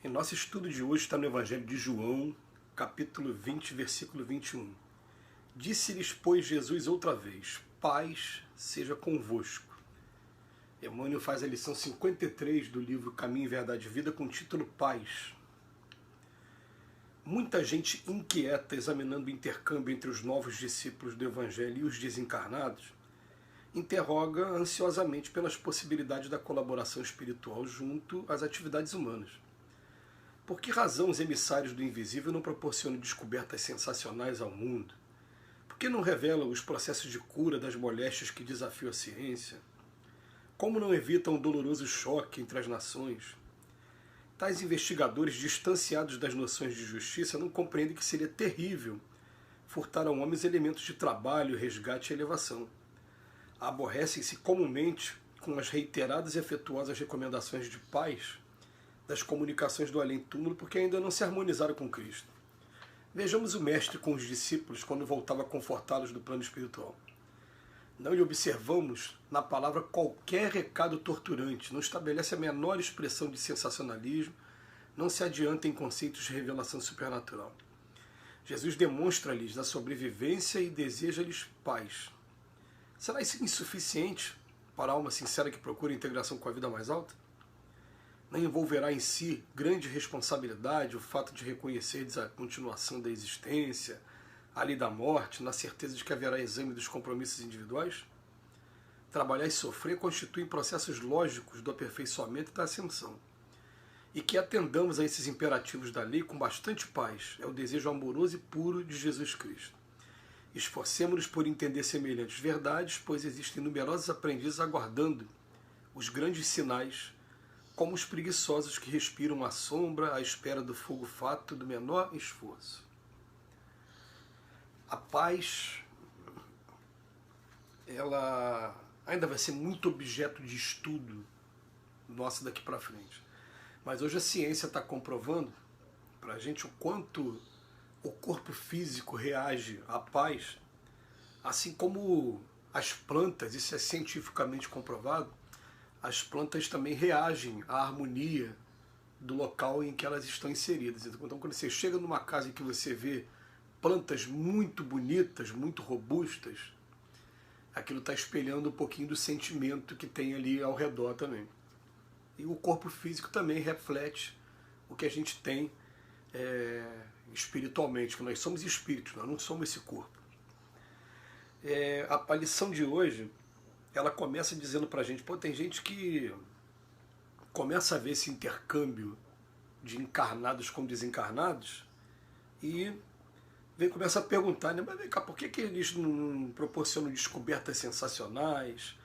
Em nosso estudo de hoje está no Evangelho de João, capítulo 20, versículo 21. Disse-lhes, pois, Jesus outra vez: paz seja convosco. Emmanuel faz a lição 53 do livro Caminho, Verdade e Vida com o título Paz. Muita gente inquieta examinando o intercâmbio entre os novos discípulos do Evangelho e os desencarnados interroga ansiosamente pelas possibilidades da colaboração espiritual junto às atividades humanas. Por que razão os emissários do invisível não proporcionam descobertas sensacionais ao mundo? Por que não revelam os processos de cura das moléstias que desafiam a ciência? Como não evitam o doloroso choque entre as nações? Tais investigadores, distanciados das noções de justiça, não compreendem que seria terrível furtar ao homem os elementos de trabalho, resgate e elevação. Aborrecem-se comumente com as reiteradas e afetuosas recomendações de paz das comunicações do além-túmulo, porque ainda não se harmonizaram com Cristo. Vejamos o Mestre com os discípulos quando voltava a confortá-los do plano espiritual. Não lhe observamos na palavra qualquer recado torturante, não estabelece a menor expressão de sensacionalismo, não se adianta em conceitos de revelação supernatural. Jesus demonstra-lhes a sobrevivência e deseja-lhes paz. Será isso insuficiente para a alma sincera que procura a integração com a vida mais alta? Não envolverá em si grande responsabilidade o fato de reconhecer a continuação da existência, a lei da morte, na certeza de que haverá exame dos compromissos individuais? Trabalhar e sofrer constituem processos lógicos do aperfeiçoamento e da ascensão. E que atendamos a esses imperativos da lei com bastante paz é o desejo amoroso e puro de Jesus Cristo. Esforcemo-nos por entender semelhantes verdades, pois existem numerosos aprendizes aguardando os grandes sinais, como os preguiçosos que respiram à sombra à espera do fogo fato do menor esforço. A paz, ela ainda vai ser muito objeto de estudo nosso daqui para frente. Mas hoje a ciência está comprovando para a gente o quanto o corpo físico reage à paz, assim como as plantas, isso é cientificamente comprovado, as plantas também reagem à harmonia do local em que elas estão inseridas. Então, quando você chega numa casa em que você vê plantas muito bonitas, muito robustas, aquilo está espelhando um pouquinho do sentimento que tem ali ao redor também. E o corpo físico também reflete o que a gente tem espiritualmente, que nós somos espíritos, nós não somos esse corpo. A lição de hoje, ela começa dizendo pra gente, tem gente que começa a ver esse intercâmbio de encarnados com desencarnados e começa a perguntar, né, mas vem cá, por que eles não proporcionam descobertas sensacionais,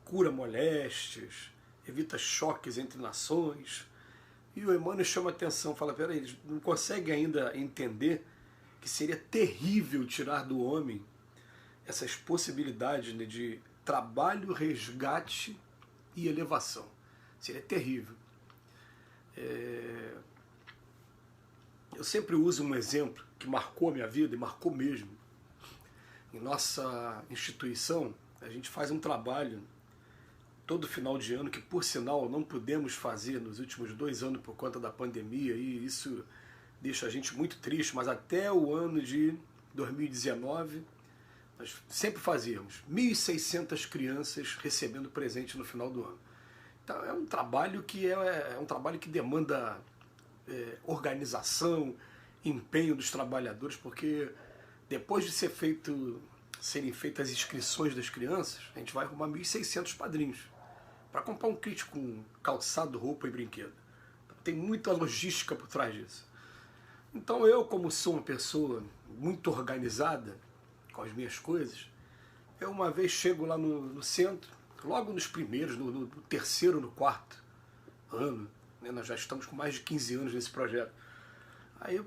cura moléstias, evita choques entre nações? E o Emmanuel chama a atenção, fala, peraí, eles não conseguem ainda entender que seria terrível tirar do homem essas possibilidades, né, de trabalho, resgate e elevação. Seria terrível. Eu sempre uso um exemplo que marcou a minha vida, e marcou mesmo. Em nossa instituição, a gente faz um trabalho todo final de ano, que por sinal não pudemos fazer nos últimos 2 anos por conta da pandemia, e isso deixa a gente muito triste, mas até o ano de 2019, nós sempre fazíamos 1.600 crianças recebendo presente no final do ano. Então é um trabalho que um trabalho que demanda organização, empenho dos trabalhadores, porque depois de serem feitas as inscrições das crianças, a gente vai arrumar 1.600 padrinhos para comprar um kit com calçado, roupa e brinquedo. Então, tem muita logística por trás disso. Então eu, como sou uma pessoa muito organizada com as minhas coisas, eu uma vez chego lá no centro, logo nos primeiros, no terceiro, no quarto ano, né, nós já estamos com mais de 15 anos nesse projeto. Aí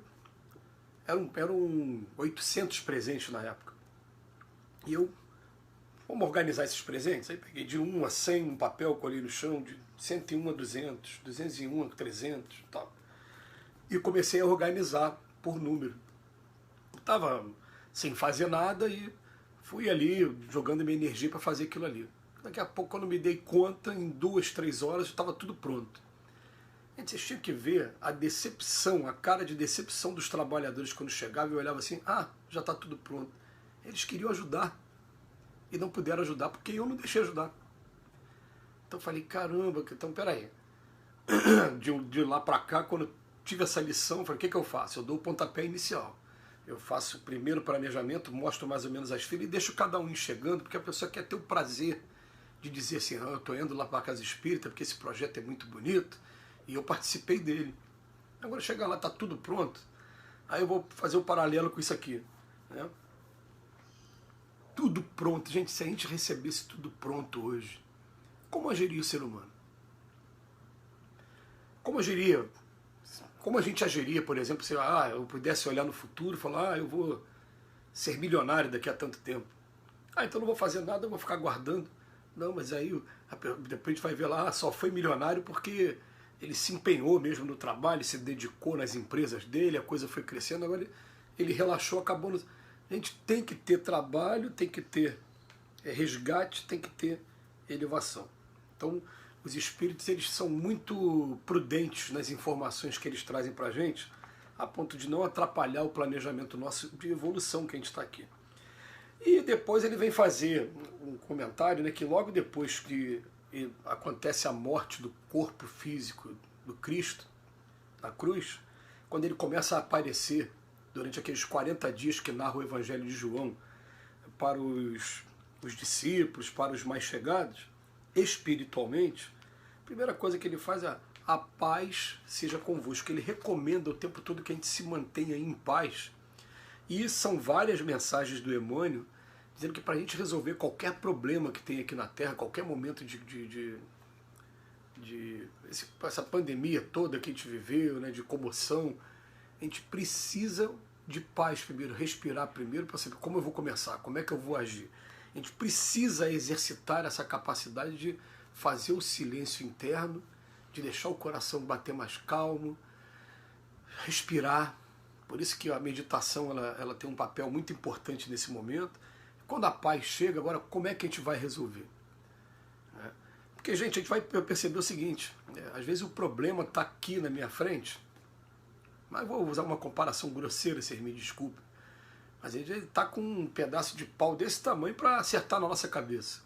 eram 800 presentes na época. E eu, vamos organizar esses presentes? Aí peguei de 1 a 100 um papel, colhei no chão, de 101 a 200, 201 a 300 e tal. E comecei a organizar por número. Estava sem fazer nada e fui ali jogando minha energia para fazer aquilo ali. Daqui a pouco, quando me dei conta, em 2, 3 horas, estava tudo pronto. Gente, vocês tinham que ver a decepção, a cara de decepção dos trabalhadores quando chegavam e olhavam assim, já está tudo pronto. Eles queriam ajudar e não puderam ajudar porque eu não deixei ajudar. Então eu falei, caramba, então peraí. De lá para cá, quando eu tive essa lição, eu falei, o que eu faço? Eu dou o pontapé inicial. Eu faço o primeiro planejamento, mostro mais ou menos as filas e deixo cada um ir chegando, porque a pessoa quer ter o prazer de dizer assim, eu estou indo lá para a Casa Espírita porque esse projeto é muito bonito e eu participei dele. Agora chegar lá, está tudo pronto, aí eu vou fazer o paralelo com isso aqui. Né? Tudo pronto. Gente, se a gente recebesse tudo pronto hoje, como agiria o ser humano? Como agiria? Como a gente agiria, por exemplo, se eu pudesse olhar no futuro e falar, eu vou ser milionário daqui a tanto tempo. Então não vou fazer nada, eu vou ficar guardando. Não, mas aí depois a gente vai ver lá, só foi milionário porque ele se empenhou mesmo no trabalho, se dedicou nas empresas dele, a coisa foi crescendo, agora ele relaxou, acabou. A gente tem que ter trabalho, tem que ter resgate, tem que ter elevação. Então, os espíritos, eles são muito prudentes nas informações que eles trazem para a gente, a ponto de não atrapalhar o planejamento nosso de evolução que a gente está aqui. E depois ele vem fazer um comentário, né, que logo depois que acontece a morte do corpo físico do Cristo, na cruz, quando ele começa a aparecer durante aqueles 40 dias que narra o Evangelho de João para os discípulos, para os mais chegados, espiritualmente, a primeira coisa que ele faz é a paz seja convosco. Ele recomenda o tempo todo que a gente se mantenha em paz. E são várias mensagens do Emmanuel dizendo que para a gente resolver qualquer problema que tem aqui na Terra, qualquer momento essa pandemia toda que a gente viveu, né, de comoção, a gente precisa de paz primeiro, respirar primeiro para saber como eu vou começar, como é que eu vou agir. A gente precisa exercitar essa capacidade de fazer o silêncio interno, de deixar o coração bater mais calmo, respirar. Por isso que a meditação ela tem um papel muito importante nesse momento. Quando a paz chega, agora como é que a gente vai resolver? Porque, gente, a gente vai perceber o seguinte, às vezes o problema está aqui na minha frente, mas vou usar uma comparação grosseira, vocês me desculpem, mas ele está com um pedaço de pau desse tamanho para acertar na nossa cabeça.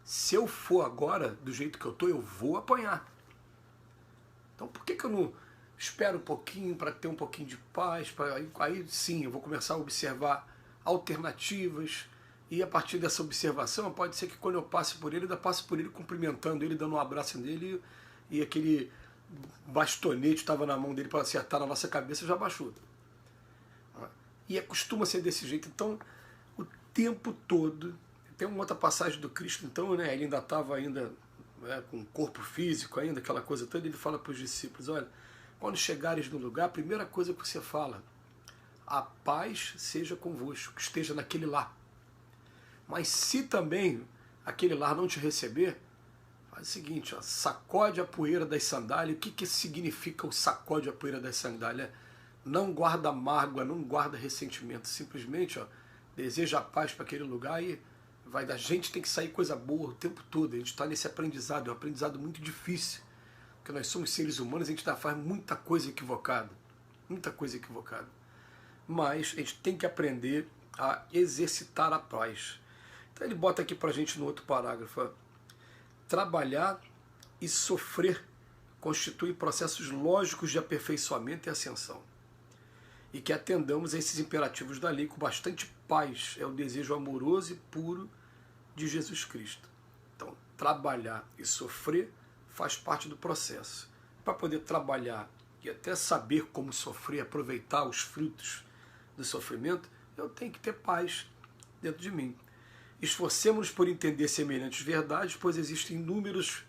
Se eu for agora do jeito que eu estou, eu vou apanhar. Então por que eu não espero um pouquinho para ter um pouquinho de paz? Aí sim, eu vou começar a observar alternativas. E a partir dessa observação, pode ser que quando eu passe por ele, eu passe por ele cumprimentando ele, dando um abraço nele, e aquele bastonete estava na mão dele para acertar na nossa cabeça, já baixou. E costuma ser desse jeito. Então, o tempo todo, tem uma outra passagem do Cristo, então, né, ele ainda estava com o corpo físico, ainda aquela coisa toda, ele fala para os discípulos, olha, quando chegares no lugar, a primeira coisa que você fala, a paz seja convosco, que esteja naquele lar. Mas se também aquele lar não te receber, faz o seguinte, sacode a poeira das sandálias. O que significa o sacode a poeira das sandálias? Não guarda mágoa, não guarda ressentimento, simplesmente deseja a paz para aquele lugar e vai dar. A gente tem que sair coisa boa o tempo todo, a gente está nesse aprendizado, é um aprendizado muito difícil, porque nós somos seres humanos, a gente ainda faz muita coisa equivocada, mas a gente tem que aprender a exercitar a paz. Então ele bota aqui para a gente no outro parágrafo, trabalhar e sofrer constituem processos lógicos de aperfeiçoamento e ascensão. E que atendamos a esses imperativos da lei com bastante paz, é o desejo amoroso e puro de Jesus Cristo. Então, trabalhar e sofrer faz parte do processo. Para poder trabalhar e até saber como sofrer, aproveitar os frutos do sofrimento, eu tenho que ter paz dentro de mim. Esforcemos-nos por entender semelhantes verdades, pois existem inúmeros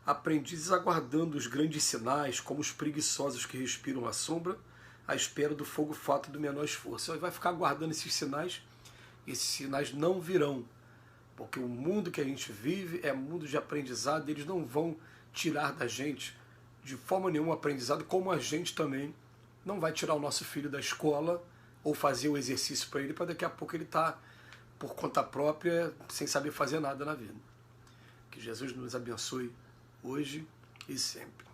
aprendizes aguardando os grandes sinais, como os preguiçosos que respiram a sombra, à espera do fogo fato do menor esforço. Você vai ficar aguardando esses sinais não virão, porque o mundo que a gente vive é mundo de aprendizado, eles não vão tirar da gente de forma nenhuma aprendizado, como a gente também não vai tirar o nosso filho da escola ou fazer o exercício para ele, para daqui a pouco ele está por conta própria, sem saber fazer nada na vida. Que Jesus nos abençoe hoje e sempre.